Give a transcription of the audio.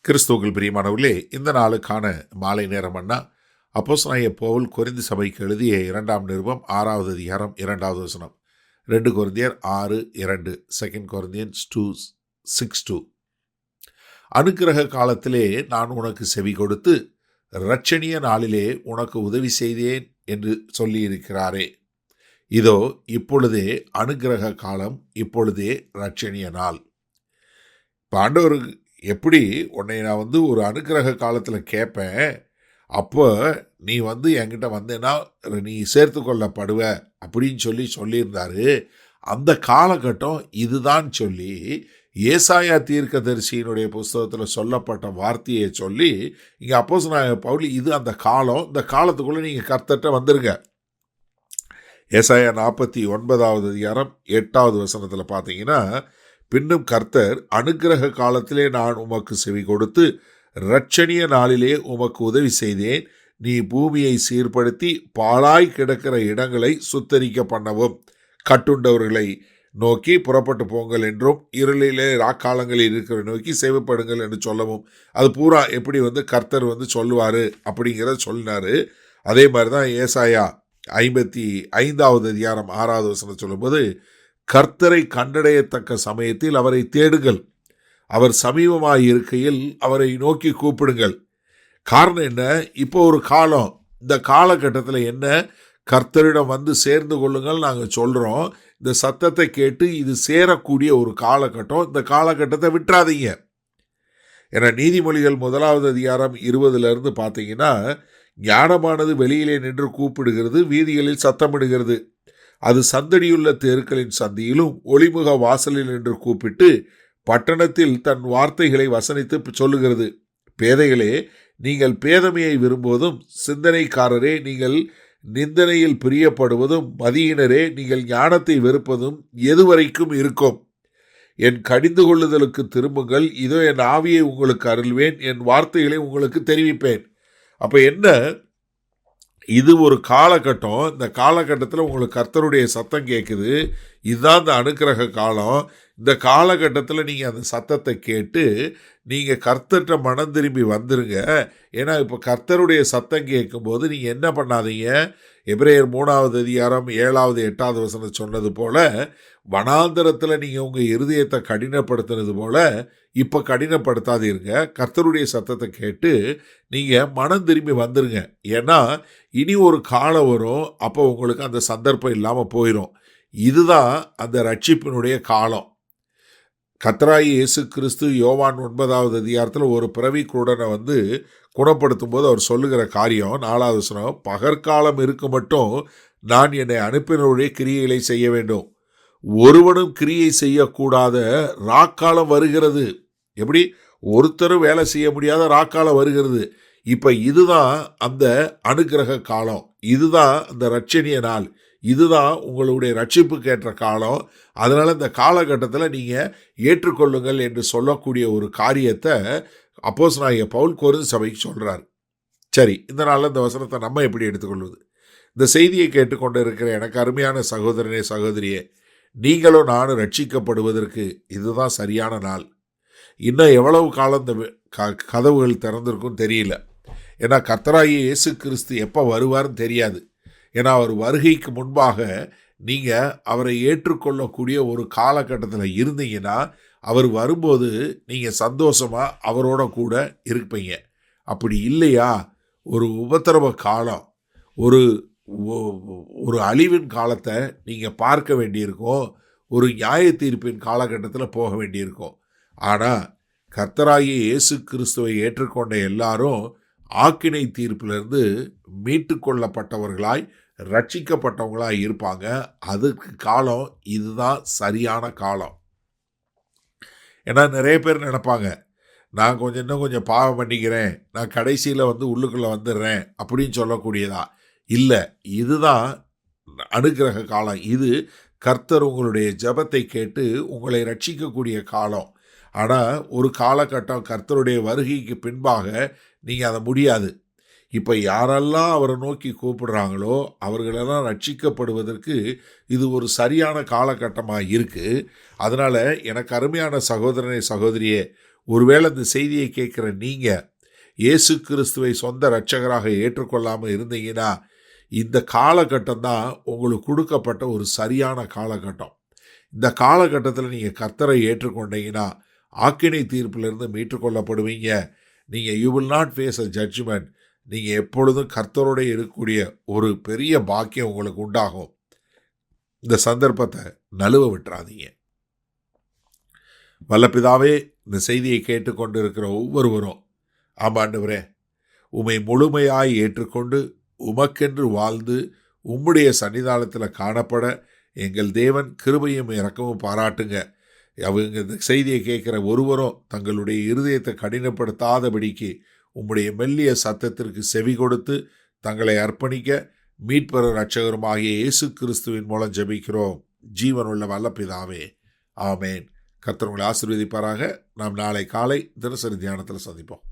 கிறிஸ்துவுக்குள் பிரியமானவர்களே, இந்த நாளுக்கான மாலை நேரம் அண்ணா அப்போஸ்தலனாகிய பவுல் கொரிந்து சபைக்கு எழுதிய 2ஆம் நிருபம் 6வது அதிகாரம் 2வது வசனம். 2 கொரிந்தியர் 6:2, 2 கொரிந்தியன்ஸ் 2:6-2. அனுக்கிரக காலத்திலே நான் உனக்கு செவி கொடுத்து இரட்சணிய நாளிலே உனக்கு உதவி செய்தேன் என்று சொல்லியிருக்கிறாரே. இதோ இப்பொழுதே அனுக்கிரக காலம், இப்பொழுதே இரட்சணிய நாள். இப்போ ஆண்டவருக்கு எப்படி உன்னை நான் ஒரு அனுக்கிரக காலத்தில் கேட்பேன், அப்போ நீ என்கிட்ட வந்தேன்னா நீ சேர்த்து கொள்ளப்படுவ அப்படின்னு சொல்லியிருந்தாரு. அந்த காலகட்டம் இதுதான் சொல்லி ஏசாயா தீர்க்கதரிசியினுடைய புஸ்தகத்தில் சொல்லப்பட்ட வார்த்தையை சொல்லி இங்கே அப்போஸ்தலனாகிய பவுல் இது அந்த காலம், இந்த காலத்துக்குள்ளே நீங்கள் கர்த்தர்ட்ட வந்துருங்க. ஏசாயா 49வது அதிகாரம் 8வது வசனத்தில் பார்த்தீங்கன்னா, பின்னும் கர்த்தர் அனுக்கிரக காலத்திலே நான் உமக்கு செவி கொடுத்து இரட்சணிய நாளிலே உமக்கு உதவி செய்தேன். நீ பூமியை சீர்படுத்தி பாழாய் கிடக்கிற இடங்களை சுத்தரிக்க பண்ணவும், கட்டுண்டவர்களை நோக்கி புறப்பட்டு போங்கள் என்றும், இருளிலே ராக்காலங்களில் இருக்கிற நோக்கி சேவைப்படுங்கள் என்று சொல்லவும். அது பூரா எப்படி கர்த்தர் சொல்லுவார் அப்படிங்கிறத சொல்லினார். அதே மாதிரி தான் ஏசாயா 55வது அதிகாரம் 6வது வசனம் சொல்லும்போது, கர்த்தரை கண்டடையத்தக்க சமயத்தில் அவரை தேடுங்கள், அவர் சமீபமாய் இருக்கையில் அவரை நோக்கி கூப்பிடுங்கள். காரணம் என்ன? இப்போ ஒரு காலம், இந்த காலகட்டத்தில் என்ன, கர்த்தரிடம் சேர்ந்து கொள்ளுங்கள் நாங்கள் சொல்கிறோம். இந்த சத்தத்தை கேட்டு இது சேரக்கூடிய ஒரு காலகட்டம். இந்த காலகட்டத்தை விட்டுறாதீங்க. ஏன்னா நீதிமொழிகள் 1வது அதிகாரம் 20லேருந்து பார்த்தீங்கன்னா, ஞானமானது வெளியிலே நின்று கூப்பிடுகிறது, வீதிகளில் சத்தமிடுகிறது. அது சந்தடியுள்ள தெருக்களின் சந்தியிலும் ஒளிமுக வாசலில் என்று கூப்பிட்டு பட்டணத்தில் தன் வார்த்தைகளை வசனித்து சொல்லுகிறது. பேதைகளே, நீங்கள் பேதமையை விரும்புவதும், சிந்தனைக்காரரே நீங்கள் நிந்தனையில் பிரியப்படுவதும், மதியினரே நீங்கள் ஞானத்தை வெறுப்பதும் எதுவரைக்கும் இருக்கும்? என் கடிந்து கொள்ளுதலுக்கு திரும்புங்கள், இதோ என் ஆவியை உங்களுக்கு அருள்வேன், என் வார்த்தைகளை உங்களுக்கு தெரிவிப்பேன். அப்போ என்ன, இது ஒரு காலகட்டம். இந்த காலகட்டத்தில் உங்களுக்கு கர்த்தருடைய சத்தம் கேட்குது. இதுதான் இந்த அனுக்கிரக காலம். இந்த காலகட்டத்தில் நீங்கள் அந்த சத்தத்தை கேட்டு நீங்கள் கர்த்தர்கிட்ட மனம் திரும்பி வந்துருங்க. ஏன்னா இப்போ கர்த்தருடைய சத்தம் கேட்கும்போது நீங்கள் என்ன பண்ணாதீங்க, எபிரேயர் 3வது அதிகாரம் 7வது 8வது வசனம் சொன்னது போல், வனாந்தரத்தில் நீங்கள் உங்கள் இருதயத்தை கடினப்படுத்தினது போல் இப்போ கடினப்படுத்தாதீருங்க. கர்த்தருடைய சத்தத்தை கேட்டு நீங்கள் மனம் திரும்பி வந்துருங்க. ஏன்னா இனி ஒரு காலம் வரும், அப்போ உங்களுக்கு அந்த சந்தர்ப்பம் இல்லாமல் போயிடும். இதுதான் அந்த ரட்சிப்பினுடைய காலம். கர்த்தராகிய இயேசு கிறிஸ்து யோவான் 9வது அதிகாரத்தில் ஒரு பிறவி குருடனை குணப்படுத்தும் போது அவர் சொல்லுகிற காரியம் 4வது வசனம், பகற்காலம் இருக்க மட்டும் நான் என்னை அனுப்பினருடைய கிரியைகளை செய்ய வேண்டும், ஒருவனும் கிரியை செய்யக்கூடாத ராக்காலம் வருகிறது. எப்படி? ஒருத்தரும் வேலை செய்ய முடியாத ராக்காலம் வருகிறது. இப்போ இதுதான் அந்த அனுக்கிரக காலம், இதுதான் அந்த இரட்சணிய நாள், இதுதான் உங்களுடைய ரட்சிப்புக்கு ஏற்ற காலம். அதனால் இந்த காலகட்டத்தில் நீங்கள் ஏற்றுக்கொள்ளுங்கள் என்று சொல்லக்கூடிய ஒரு காரியத்தை அப்போஸ்தலனாகிய பவுல் கொரிந்து சபைக்கு சொல்கிறார். சரி, இந்த நாளில் இந்த வசனத்தை நம்ம எப்படி எடுத்துக்கொள்வது? இந்த செய்தியை கேட்டுக்கொண்டு இருக்கிற எனக்கு அருமையான சகோதரனே, சகோதரியே, நீங்களும் நானும் ரட்சிக்கப்படுவதற்கு இதுதான் சரியான நாள். இன்னும் எவ்வளவு காலம் இந்த கதவுகள் திறந்திருக்கும் தெரியல. ஏன்னா கர்த்தராகிய இயேசு கிறிஸ்து எப்போ வருவார்னு தெரியாது. ஏன்னா அவர் வருகைக்கு முன்பாக நீங்கள் அவரை ஏற்றுக்கொள்ளக்கூடிய ஒரு காலகட்டத்தில் இருந்தீங்கன்னா, அவர் வரும்போது நீங்கள் சந்தோஷமாக அவரோட கூட இருப்பீங்க. அப்படி இல்லையா, ஒரு உபத்திரவ காலம், ஒரு ஒரு அழிவின் காலத்தை நீங்கள் பார்க்க வேண்டியிருக்கும். ஒரு நியாய தீர்ப்பின் காலகட்டத்தில் போக வேண்டியிருக்கும். ஆனால் கர்த்தராகிய இயேசு கிறிஸ்துவை ஏற்றுக்கொண்ட எல்லாரும் ஆக்கினை தீர்ப்பிலிருந்து மீட்டு கொள்ளப்பட்டவர்களாய், ரட்சிக்கப்பட்டவங்களாய் இருப்பாங்க. அதுக்கு காலம் இதுதான் சரியான காலம். ஏன்னா நிறைய பேர் நினைப்பாங்க, நான் இன்னும் கொஞ்சம் பாவம் பண்ணிக்கிறேன், நான் கடைசியில் உள்ளுக்குள்ளே வந்துடுறேன் அப்படின்னு சொல்லக்கூடியதா இல்லை. இதுதான் அனுக்கிரக காலம். இது கர்த்தர் உங்களுடைய ஜெபத்தை கேட்டு உங்களை ரட்சிக்கக்கூடிய காலம். ஆனால் ஒரு காலகட்டம் கர்த்தருடைய வருகைக்கு பின்பாக நீங்கள் அதை முடியாது. இப்போ யாரெல்லாம் அவரை நோக்கி கூப்பிடுறாங்களோ அவர்களெல்லாம் ரட்சிக்கப்படுவதற்கு இது ஒரு சரியான காலகட்டமாக இருக்குது. அதனால் எனக்கு அருமையான சகோதரனே, சகோதரியே, ஒருவேளை இந்த செய்தியை கேட்குற நீங்கள் இயேசு கிறிஸ்துவை சொந்த இரட்சகராக ஏற்றுக்கொள்ளாமல் இருந்தீங்கன்னா, இந்த காலகட்டம் தான் உங்களுக்கு கொடுக்கப்பட்ட ஒரு சரியான காலகட்டம். இந்த காலகட்டத்தில் நீங்கள் கர்த்தரை ஏற்றுக்கொண்டீங்கன்னா ஆக்கினை தீர்ப்பிலிருந்து மீட்டுக்கொள்ளப்படுவீங்க. நீங்கள் you will not face a judgement. நீங்கள் எப்பொழுதும் கர்த்தரோடு இருக்கக்கூடிய ஒரு பெரிய பாக்கியம் உங்களுக்கு உண்டாகும். இந்த சந்தர்ப்பத்தை நழுவ விட்டுறாதீங்க. வல்லபிதாவே, இந்த செய்தியை கேட்டுக்கொண்டிருக்கிற ஒவ்வொருவரும், ஆமாண்டவரே, உம்மை முழுமையாய் ஏற்றுக்கொண்டு உமக்கென்று வாழ்ந்து உம்முடைய சன்னிதானத்தில் காணப்பட எங்கள் தேவன் கிருபையும் இரக்கமும் பாராட்டுங்க. அவங்க இந்த செய்தியை கேட்குற ஒருவரும் தங்களுடைய இருதயத்தை கடினப்படுத்தாதபடிக்கு உம்முடைய மெல்லிய சத்தத்திற்கு செவி கொடுத்து தங்களை அர்ப்பணிக்க மீட்பர் இரட்சகருமாகிய இயேசு கிறிஸ்துவின் மூலம் ஜெபிக்கிறோம் ஜீவனுள்ள வல்ல பிதாவே, ஆமேன். கர்த்தர் உங்களை ஆசீர்வதிப்பாராக. நாம் நாளை காலை தினசரி தியானத்தில் சந்திப்போம்.